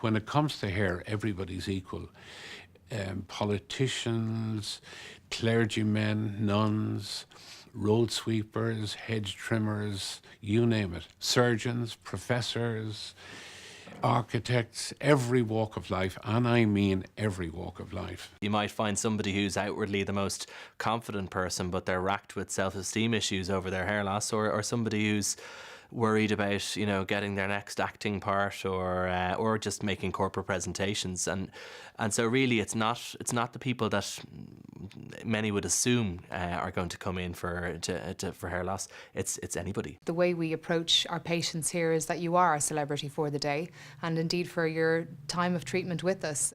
When it comes to hair, everybody's equal. Politicians, clergymen, nuns, road sweepers, hedge trimmers, you name it. Surgeons, professors, architects, every walk of life, and I mean every walk of life. You might find somebody who's outwardly the most confident person, but they're racked with self-esteem issues over their hair loss, or somebody who's worried about, you know, getting their next acting part, or just making corporate presentations, and so really it's not the people that many would assume are going to come in for hair loss. It's anybody. The way we approach our patients here is that you are a celebrity for the day, and indeed for your time of treatment with us.